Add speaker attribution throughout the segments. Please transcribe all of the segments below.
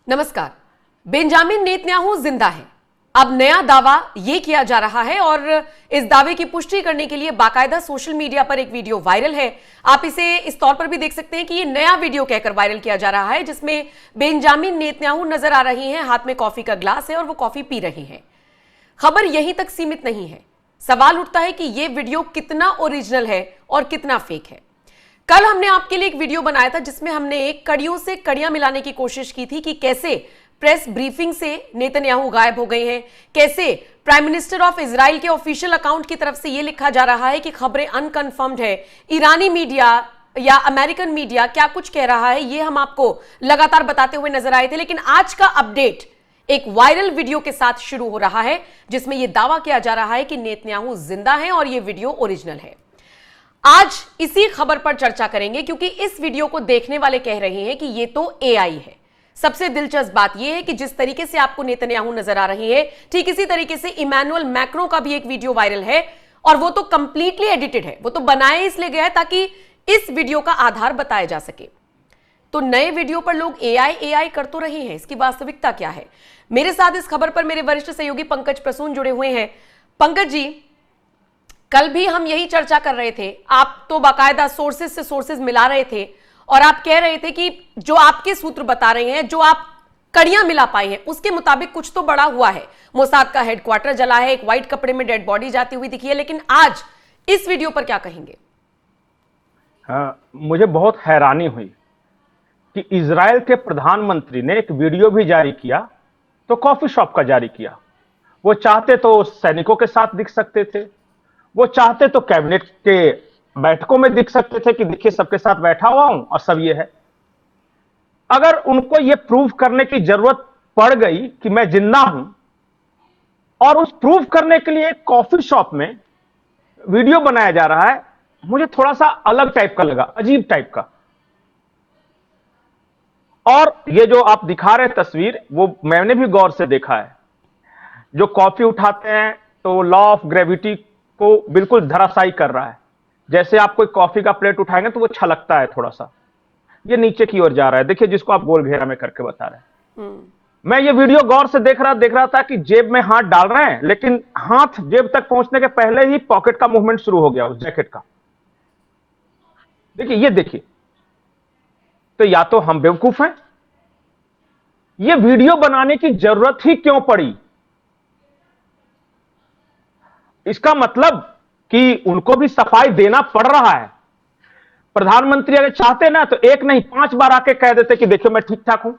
Speaker 1: नमस्कार। Benjamin Netanyahu जिंदा है। अब नया दावा यह किया जा रहा है और इस दावे की पुष्टि करने के लिए बाकायदा सोशल मीडिया पर एक वीडियो वायरल है। आप इसे इस तौर पर भी देख सकते हैं कि यह नया वीडियो कहकर वायरल किया जा रहा है, जिसमें बेंजामिन नेतन्याहू नजर आ रही हैं, हाथ में कॉफी का ग्लास है और वो कॉफी पी रही हैं। खबर यहीं तक सीमित नहीं है। सवाल उठता है कि यह वीडियो कितना ओरिजिनल है और कितना फेक है। कल हमने आपके लिए एक वीडियो बनाया था जिसमें हमने कड़ियों से कड़ियां मिलाने की कोशिश की थी कि कैसे प्रेस ब्रीफिंग से नेतन्याहू गायब हो गए हैं, कैसे प्राइम मिनिस्टर ऑफ इजराइल के ऑफिशियल अकाउंट की तरफ से यह लिखा जा रहा है कि खबरें अनकंफर्म्ड है, ईरानी मीडिया या अमेरिकन मीडिया क्या कुछ कह रहा है, यह हम आपको लगातार बताते हुए नजर आए थे। लेकिन आज का अपडेट एक वायरल वीडियो के साथ शुरू हो रहा है जिसमें यह दावा किया जा रहा है कि नेतन्याहू जिंदा है और यह वीडियो ओरिजिनल है। आज इसी खबर पर चर्चा करेंगे क्योंकि इस वीडियो को देखने वाले कह रहे हैं कि यह तो एआई है। सबसे दिलचस्प बात यह है कि जिस तरीके से आपको नेतन्याहू नजर आ रही है, ठीक इसी तरीके से इमैनुअल मैक्रो का भी एक वीडियो वायरल है और वो तो कंप्लीटली एडिटेड है। वो तो बनाया इसलिए गया है ताकि इस वीडियो का आधार बताया जा सके। तो नए वीडियो पर लोग एआई एआई कर तो रहे हैं, इसकी वास्तविकता क्या है? मेरे साथ इस खबर पर मेरे वरिष्ठ सहयोगी पंकज प्रसून जुड़े हुए हैं। पंकज जी, कल भी हम यही चर्चा कर रहे थे, आप तो बाकायदा सोर्सेज से सोर्सेज मिला रहे थे और आप कह रहे थे कि जो आपके सूत्र बता रहे हैं, जो आप कड़ियां मिला पाए हैं, उसके मुताबिक कुछ तो बड़ा हुआ है। मोसाद का हेडक्वार्टर जला है, एक व्हाइट कपड़े में डेड बॉडी जाती हुई दिखी है। लेकिन आज इस वीडियो पर क्या कहेंगे?
Speaker 2: हाँ, मुझे बहुत हैरानी हुई कि इजराइल के प्रधानमंत्री ने एक वीडियो भी जारी किया तो कॉफी शॉप का जारी किया। वो चाहते तो सैनिकों के साथ दिख सकते थे, वो चाहते तो कैबिनेट के बैठकों में दिख सकते थे कि देखिए सबके साथ बैठा हुआ हूं और सब ये है। अगर उनको ये प्रूव करने की जरूरत पड़ गई कि मैं जिंदा हूं और उस प्रूव करने के लिए एक कॉफी शॉप में वीडियो बनाया जा रहा है, मुझे थोड़ा सा अलग टाइप का लगा, अजीब टाइप का। और ये जो आप दिखा रहे तस्वीर, वो मैंने भी गौर से देखा है। जो कॉफी उठाते हैं तो लॉ ऑफ ग्रेविटी को बिल्कुल धराशायी कर रहा है। जैसे आप कोई कॉफी का प्लेट उठाएंगे तो वो छलकता है थोड़ा सा, ये नीचे की ओर जा रहा है। देखिए, जिसको आप गोल घेरा में करके बता रहे हैं। मैं ये वीडियो गौर से देख रहा था कि जेब में हाथ डाल रहे हैं, लेकिन हाथ जेब तक पहुंचने के पहले ही पॉकेट का मूवमेंट शुरू हो गया उस जैकेट का। देखिए, ये देखिए, तो या तो हम बेवकूफ हैं, ये वीडियो बनाने की जरूरत ही क्यों पड़ी? इसका मतलब कि उनको भी सफाई देना पड़ रहा है। प्रधानमंत्री अगर चाहते ना तो एक नहीं 5 बार आके कह देते कि देखिए मैं ठीक ठाक हूं।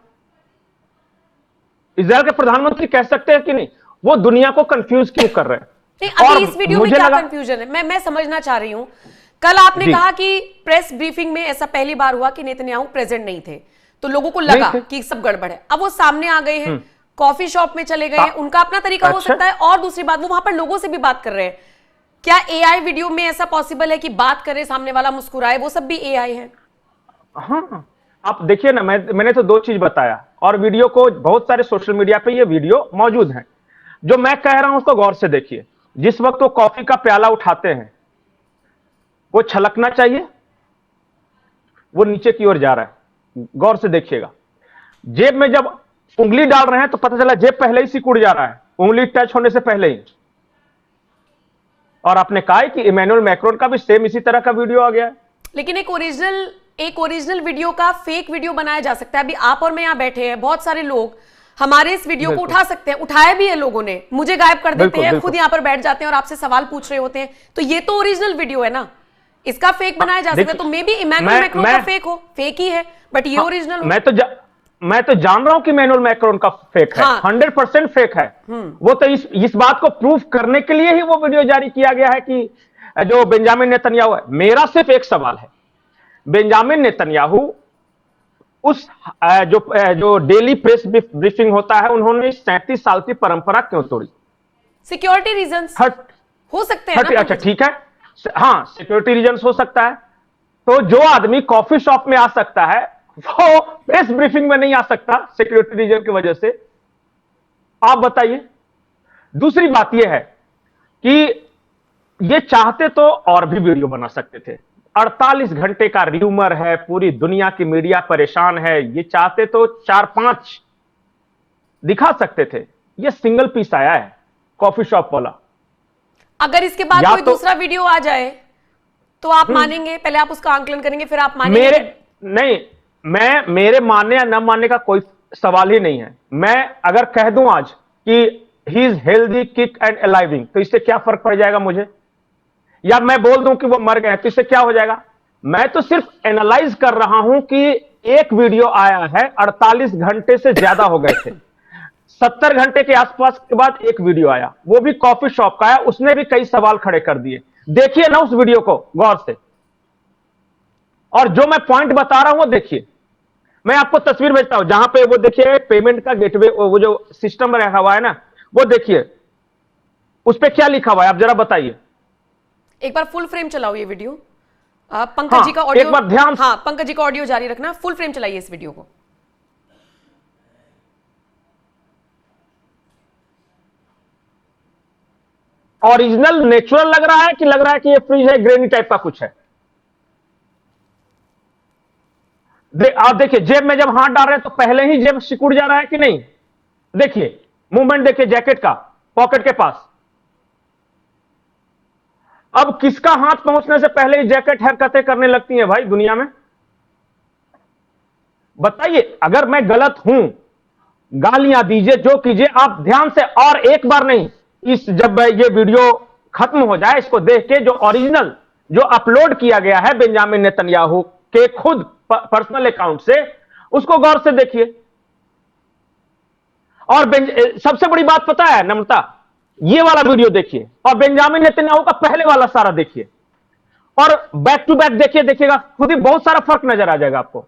Speaker 2: इजराइल के प्रधानमंत्री कह सकते हैं कि नहीं? वो दुनिया को कंफ्यूज क्यों कर रहे हैं?
Speaker 1: अभी इस वीडियो में क्या कंफ्यूजन है, मैं समझना चाह रही हूं। कल आपने कहा कि प्रेस ब्रीफिंग में ऐसा पहली बार हुआ कि नेतन्याहू प्रेजेंट नहीं थे, तो लोगों को लगा कि सब गड़बड़ है। अब वो सामने आ गए हैं, कॉफी शॉप में चले गए हैं, उनका अपना तरीका हो सकता है। और दूसरी बात, वो वहां पर लोगों से भी बात कर रहे हैं। क्या एआई वीडियो में ऐसा पॉसिबल है कि बात करे, सामने वाला मुस्कुराए, वो सब भी एआई है?
Speaker 2: हाँ, आप देखिए ना, मैंने तो 2 चीज बताया और वीडियो को बहुत सारे सोशल मीडिया पे ये वीडियो मौजूद है। जो मैं कह रहा हूं उसको गौर से देखिए। जिस वक्त वो कॉफी का प्याला उठाते हैं, वो छलकना चाहिए, वो नीचे की ओर जा रहा है। गौर से देखिएगा। जेब में जब उंगली डाल रहे हैं तो पता चला जेब पहले ही सिकुड़ जा रहा है, उंगली टच होने से पहले ही। और आपने कहा कि इमैनुअल मैक्रोन का भी सेम इसी तरह का वीडियो आ गया है।
Speaker 1: लेकिन एक ओरिजिनल वीडियो का फेक वीडियो बनाया जा सकता है। अभी आप और मैं यहां बैठे हैं, बहुत सारे लोग हमारे इस वीडियो को उठा सकते हैं, उठाया भी है लोगों ने, मुझे गायब कर देते हैं, खुद यहां पर बैठ जाते हैं और आपसे सवाल पूछ रहे होते हैं। तो ये तो ओरिजिनल वीडियो है ना, इसका फेक बनाया जा सकता है। तो मे बी इमैनुअल मैक्रोन का फेक ही है, बट ये ओरिजिनल।
Speaker 2: मैं तो जान रहा हूं कि इमैनुअल मैक्रोन का फेक है। 100% फेक है। वो तो इस बात को प्रूफ करने के लिए ही वो वीडियो जारी किया गया है कि जो बेंजामिन नेतन्याहू है। मेरा सिर्फ एक सवाल है, बेंजामिन नेतन्याहू उस जो डेली प्रेस ब्रीफिंग होता है, उन्होंने 37 साल की परंपरा क्यों तोड़ी?
Speaker 1: सिक्योरिटी रीजंस हो सकते हैं ना?
Speaker 2: अच्छा, ठीक है, हाँ, सिक्योरिटी रीजंस हो सकता है। तो जो आदमी कॉफी शॉप में आ सकता है, वो प्रेस ब्रीफिंग में नहीं आ सकता सिक्योरिटी रीजन की वजह से? आप बताइए। दूसरी बात यह है कि ये चाहते तो और भी वीडियो बना सकते थे। 48 घंटे का र्यूमर है, पूरी दुनिया की मीडिया परेशान है। ये चाहते तो 4-5 दिखा सकते थे। ये सिंगल पीस आया है कॉफी शॉप वाला।
Speaker 1: अगर इसके बाद
Speaker 2: या
Speaker 1: कोई
Speaker 2: तो
Speaker 1: दूसरा वीडियो आ जाए तो आप मानेंगे? पहले आप उसका आंकलन करेंगे, फिर आप मानेंगे?
Speaker 2: मेरे नहीं, मेरे मानने या न मानने का कोई सवाल ही नहीं है। मैं अगर कह दूं आज कि he is healthy, kick and अलाइविंग, तो इससे क्या फर्क पड़ जाएगा मुझे? या मैं बोल दूं कि वो मर गए तो इससे क्या हो जाएगा? मैं तो सिर्फ एनालाइज कर रहा हूं कि एक वीडियो आया है, 48 घंटे से ज्यादा हो गए थे, 70 घंटे के आसपास के बाद एक वीडियो आया, वो भी कॉफी शॉप का है। उसने भी कई सवाल खड़े कर दिए। देखिए ना उस वीडियो को गौर से, और जो मैं पॉइंट बता रहा हूं वो देखिए। मैं आपको तस्वीर भेजता हूं जहां पे वो देखिए पेमेंट का गेटवे, वो जो सिस्टम रखा हुआ है ना, वो देखिए उस पे क्या लिखा हुआ है, आप जरा बताइए।
Speaker 1: एक बार फुल फ्रेम चलाओ ये वीडियो। पंकज
Speaker 2: हाँ,
Speaker 1: जी का ऑडियो,
Speaker 2: एक बार ध्यान।
Speaker 1: हाँ, पंकज जी का ऑडियो जारी रखना, फुल फ्रेम चलाइए इस वीडियो को।
Speaker 2: ओरिजिनल नेचुरल लग रहा है कि लग रहा है कि ये फ्रिज है, ग्रेनी टाइप का कुछ है? आप देखिए, जेब में जब हाथ डाल रहे हैं तो पहले ही जेब सिकुड़ जा रहा है कि नहीं? देखिए मूवमेंट, देखिए जैकेट का, पॉकेट के पास। अब किसका हाथ पहुंचने से पहले ही जैकेट हरकतें करने लगती हैं भाई दुनिया में? बताइए, अगर मैं गलत हूं, गालियां दीजिए, जो कीजिए, आप ध्यान से, और एक बार नहीं, इस जब ये वीडियो खत्म हो जाए, इसको देख के जो ओरिजिनल जो अपलोड किया गया है बेंजामिन नेतन्याहू के खुद पर्सनल अकाउंट से, उसको गौर से देखिए। और सबसे बड़ी बात पता है नम्रता, ये वाला वीडियो देखिए और बेंजामिन नेतन्याहू का पहले वाला सारा देखिए, और बैक टू बैक देखिए, देखिएगा खुद ही बहुत सारा फर्क नजर आ जाएगा आपको।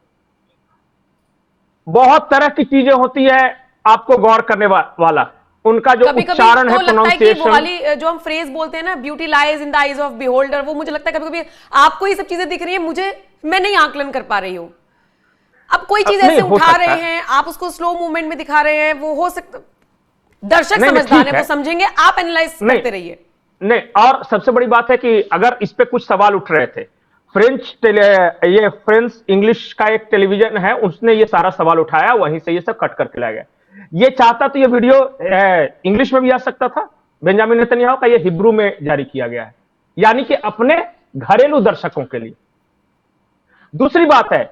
Speaker 2: बहुत तरह की चीजें होती है आपको गौर करने वाला, उनका जो उच्चारण है, प्रोनाउंसिएशन।
Speaker 1: वो वाली जो हम फ्रेज बोलते हैं ना, beauty lies in the eyes of beholder, वो मुझे लगता है कभी कभी आपको ये सब चीजें दिख रही है, मैं नहीं आकलन कर पा रही हूं। अब कोई चीज ऐसे उठा रहे हैं, आप उसको स्लो मूवमेंट में दिखा रहे हैं, वो हो सकता, दर्शक समझदार है, वो समझेंगे, आप एनालाइज करते रहिए।
Speaker 2: नहीं, और सबसे बड़ी बात है कि अगर इस पे कुछ सवाल उठ रहे थे, ये फ्रेंच इंग्लिश का एक टेलीविजन है, उसने ये सारा सवाल उठाया, वहीं से ये सब कट करके लाया गया। ये चाहता तो ये वीडियो इंग्लिश में भी आ सकता था बेंजामिन नेतन्याहू का, ये हिब्रू में जारी किया गया है, यानी कि अपने घरेलू दर्शकों के लिए। दूसरी बात है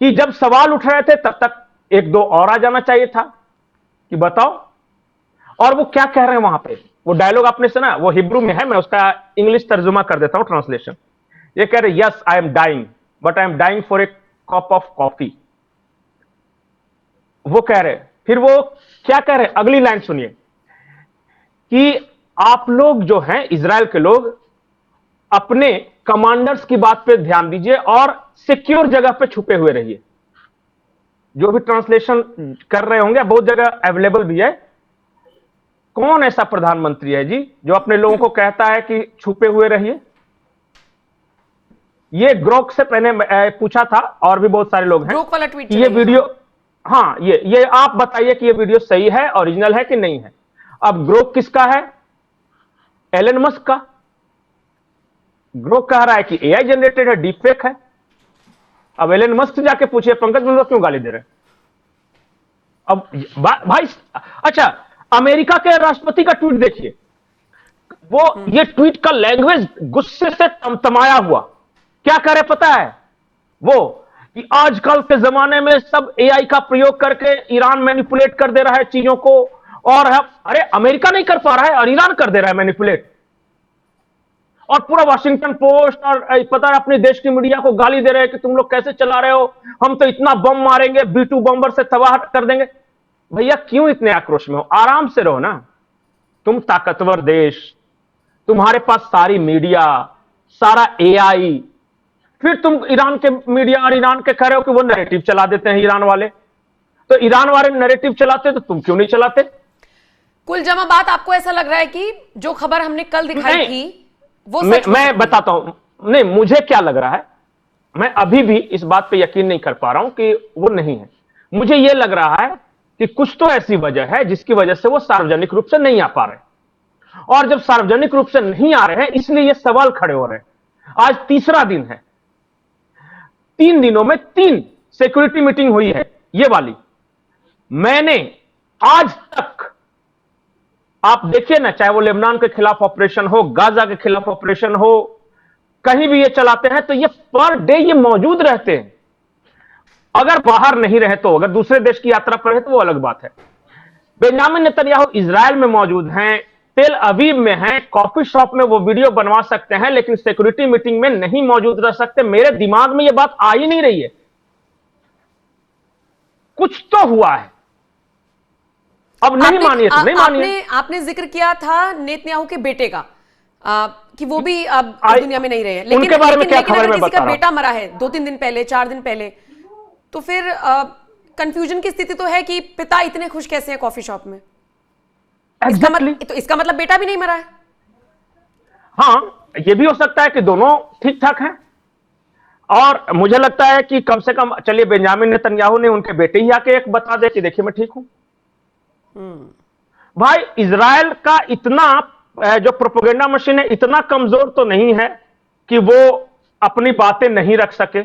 Speaker 2: कि जब सवाल उठ रहे थे तब तक एक दो और आ जाना चाहिए था कि बताओ, और वो क्या कह रहे हैं वहां पे, वो डायलॉग आपने सुना, वो हिब्रू में है, मैं उसका इंग्लिश तर्जुमा कर देता हूं, ट्रांसलेशन। ये कह रहे, yes I am dying, but I am dying for a cup of coffee. वो कह रहे, फिर वो क्या कह रहे, अगली लाइन सुनिए, कि आप लोग जो हैं इजराइल के लोग, अपने कमांडर्स की बात पे ध्यान दीजिए और सिक्योर जगह पे छुपे हुए रहिए। जो भी ट्रांसलेशन कर रहे होंगे, बहुत जगह अवेलेबल भी है। कौन ऐसा प्रधानमंत्री है जी जो अपने लोगों को कहता है कि छुपे हुए रहिए? ये ग्रोक से मैंने पूछा था, और भी बहुत सारे लोग हैं,
Speaker 1: ग्रोक वाला ट्वीट
Speaker 2: ये वीडियो, हाँ, ये आप बताइए कि ये वीडियो सही है, ओरिजिनल है कि नहीं है। अब ग्रोक किसका है? एलन मस्क का। ग्रोक कह रहा है कि एआई जनरेटेड है, डीप फेक है। अब एलन मस्क से जाके पूछिए, पंकज मुंडा क्यों गाली दे रहे हैं? अब भाई, अच्छा, अमेरिका के राष्ट्रपति का ट्वीट देखिए, वो ये ट्वीट का लैंग्वेज गुस्से से तमतमाया हुआ। क्या कह रहे पता है वो, कि आजकल के जमाने में सब एआई का प्रयोग करके ईरान मैनिपुलेट कर दे रहा है चीजों को, और अरे अमेरिका नहीं कर पा रहा है और ईरान कर दे रहा है मैनिपुलेट, और पूरा वॉशिंगटन पोस्ट और पता है अपने देश की मीडिया को गाली दे रहे हैं कि तुम लोग कैसे चला रहे हो, हम तो इतना बम मारेंगे, B2 बम्बर से तबाह कर देंगे। भैया क्यों इतने आक्रोश में हो? आराम से रहो ना, तुम ताकतवर देश, तुम्हारे पास सारी मीडिया, सारा एआई, फिर तुम ईरान के मीडिया और ईरान के कह रहे हो कि वो नैरेटिव चला देते हैं ईरान वाले, तो ईरान वाले नैरेटिव चलाते तो तुम क्यों नहीं चलाते?
Speaker 1: कुल जमा बात, आपको ऐसा लग रहा है कि जो खबर हमने कल दिखाई थी वो सच?
Speaker 2: मैं बताता हूं, नहीं, मुझे क्या लग रहा है, मैं अभी भी इस बात पे यकीन नहीं कर पा रहा हूं कि वो नहीं है। मुझे यह लग रहा है कि कुछ तो ऐसी वजह है जिसकी वजह से वो सार्वजनिक रूप से नहीं आ पा रहे, और जब सार्वजनिक रूप से नहीं आ रहे हैं, इसलिए ये सवाल खड़े हो रहे हैं। आज तीसरा दिन है, 3 दिनों में 3 सिक्योरिटी मीटिंग हुई है, ये वाली। मैंने आज तक आप देखिए ना, चाहे वो लेबनान के खिलाफ ऑपरेशन हो, गाजा के खिलाफ ऑपरेशन हो, कहीं भी ये चलाते हैं तो ये पर डे ये मौजूद रहते हैं। अगर बाहर नहीं रहे तो, अगर दूसरे देश की यात्रा पर है तो वो अलग बात है। बेंजामिन नेतन्याहू इजराइल में मौजूद हैं, तेल अवीव में हैं, कॉफी शॉप में वो वीडियो बनवा सकते हैं, लेकिन सिक्योरिटी मीटिंग में नहीं मौजूद रह सकते। मेरे दिमाग में ये बात आ ही नहीं रही है। कुछ तो हुआ है। अब नहीं मानिए तो नहीं मानिए।
Speaker 1: आपने जिक्र किया था नेतन्याहू के बेटे का, कि वो भी अब इस दुनिया में नहीं रहे, लेकिन
Speaker 2: उनके बारे में क्या
Speaker 1: लेकिन
Speaker 2: खबर
Speaker 1: अगर
Speaker 2: मैं
Speaker 1: किसी
Speaker 2: बता
Speaker 1: का
Speaker 2: रहा हूं।
Speaker 1: बेटा मरा है 2-3 दिन पहले, 4 दिन पहले, तो फिर कंफ्यूजन की स्थिति तो है कि पिता इतने खुश कैसे हैं कॉफी शॉप में। तो इसका मतलब बेटा भी नहीं मरा है।
Speaker 2: हाँ, ये भी हो सकता है कि दोनों ठीक ठाक हैं। और मुझे लगता है कि कम से कम चलिए बेंजामिन नेतन्याहू ने उनके बेटे ही आके एक बता दे कि देखिए मैं ठीक हूं। भाई, इजराइल का इतना जो प्रोपेगेंडा मशीन है इतना कमजोर तो नहीं है कि वो अपनी बातें नहीं रख सके।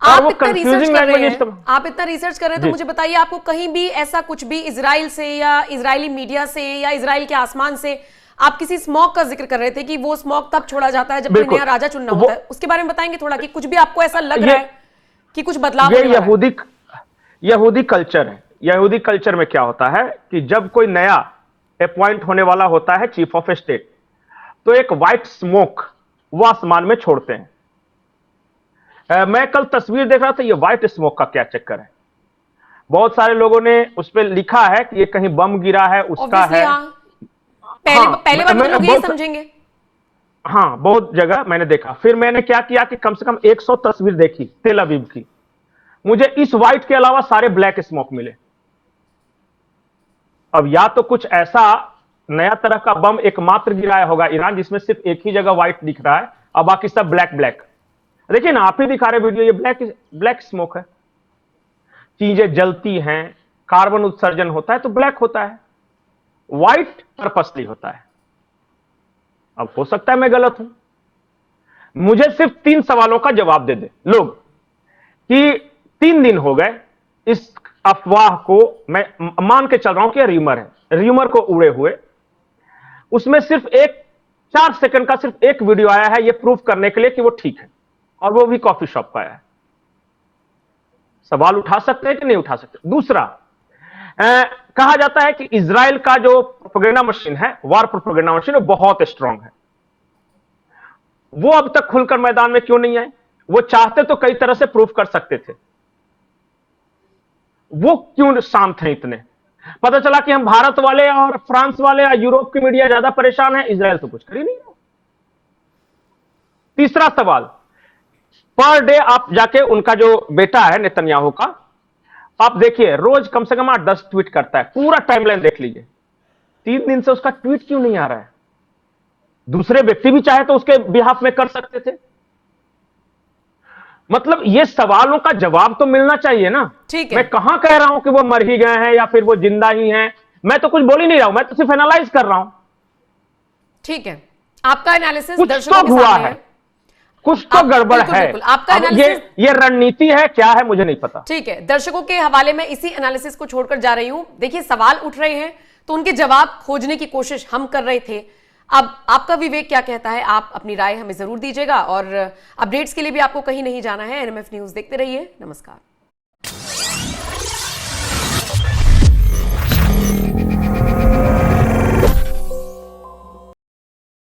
Speaker 1: आप इतना रिसर्च कर रहे हैं, तो मुझे बताइए, आपको कहीं भी ऐसा कुछ भी इजराइल से या इजरायली मीडिया से या इजराइल के आसमान से, आप किसी स्मॉग का जिक्र कर रहे थे कि वो स्मॉग तब छोड़ा जाता है जब कोई नया राजा चुनना होता है, उसके बारे में बताएंगे थोड़ा, कि कुछ भी आपको ऐसा लग रहा है कि कुछ बदलाव
Speaker 2: ये यहूदी कल्चर है। यहूदी कल्चर में क्या होता है कि जब कोई नया अपॉइंट होने वाला होता है चीफ ऑफ स्टेट, तो एक व्हाइट स्मोक वो आसमान में छोड़ते हैं। मैं कल तस्वीर देख रहा था, ये व्हाइट स्मोक का क्या चक्कर है। बहुत सारे लोगों ने उस पर लिखा है कि ये कहीं बम गिरा है उसका है।
Speaker 1: पहले बार लोग ये समझेंगे।
Speaker 2: हाँ, बहुत जगह मैंने देखा। फिर मैंने क्या किया कि कम से कम 100 तस्वीर देखी तेल अवीव की। मुझे इस व्हाइट के अलावा सारे ब्लैक स्मोक मिले। अब या तो कुछ ऐसा नया तरह का बम एकमात्र गिराया होगा ईरान, जिसमें सिर्फ एक ही जगह व्हाइट दिख रहा है और बाकी सब ब्लैक ब्लैक। देखिए ना, आप ही दिखा रहे वीडियो, ये ब्लैक स्मोक है। चीजें जलती हैं, कार्बन उत्सर्जन होता है तो ब्लैक होता है, व्हाइट पर्पसली होता है। अब हो सकता है मैं गलत हूं। मुझे सिर्फ 3 सवालों का जवाब दे दे लोग कि 3 दिन हो गए इस अफवाह को, मैं मान के चल रहा हूं कि र्यूमर है, र्यूमर को उड़े हुए, उसमें सिर्फ 4 सेकंड का सिर्फ एक वीडियो आया है ये प्रूफ करने के लिए कि वो ठीक है, और वो भी कॉफी शॉप का है। सवाल उठा सकते हैं कि नहीं उठा सकते। दूसरा, कहा जाता है कि इजराइल का जो प्रोपेगेंडा मशीन है, वार प्रोपेगेंडा मशीन, वो बहुत स्ट्रांग है। वो अब तक खुलकर मैदान में क्यों नहीं आए? वो चाहते तो कई तरह से प्रूफ कर सकते थे। वो क्यों शांत हैं इतने? पता चला कि हम भारत वाले और फ्रांस वाले और यूरोप की मीडिया ज्यादा परेशान है, इजराइल तो कुछ कर ही नहीं रहा। तीसरा सवाल, पर डे आप जाके उनका जो बेटा है नेतन्याहू का, आप देखिए रोज कम से कम 8-10 ट्वीट करता है। पूरा टाइमलाइन देख लीजिए, 3 दिन से उसका ट्वीट क्यों नहीं आ रहा है? दूसरे व्यक्ति भी चाहे तो उसके बिहाफ में कर सकते थे। मतलब ये सवालों का जवाब तो मिलना चाहिए ना।
Speaker 1: ठीक है,
Speaker 2: मैं कहां कह रहा हूं कि वो मर ही गए हैं या फिर वो जिंदा ही हैं? मैं तो कुछ बोल ही नहीं रहा हूं, मैं तो सिर्फ एनालाइज कर रहा हूं।
Speaker 1: ठीक है, आपका एनालिसिस
Speaker 2: कुछ
Speaker 1: दर्शकों
Speaker 2: तो
Speaker 1: के
Speaker 2: हुआ
Speaker 1: सामने
Speaker 2: है, कुछ तो गड़बड़
Speaker 1: बिल्कुल,
Speaker 2: है।
Speaker 1: बिल्कुल, आपका
Speaker 2: अब
Speaker 1: एनालिसिस
Speaker 2: ये रणनीति है क्या है मुझे नहीं पता।
Speaker 1: ठीक है, दर्शकों के हवाले में इसी एनालिसिस को छोड़कर जा रही हूं। देखिए, सवाल उठ रहे हैं तो उनके जवाब खोजने की कोशिश हम कर रहे थे। अब आपका विवेक क्या कहता है, आप अपनी राय हमें जरूर दीजिएगा, और अपडेट्स के लिए भी आपको कहीं नहीं जाना है। एनएमएफ न्यूज देखते रहिए। नमस्कार।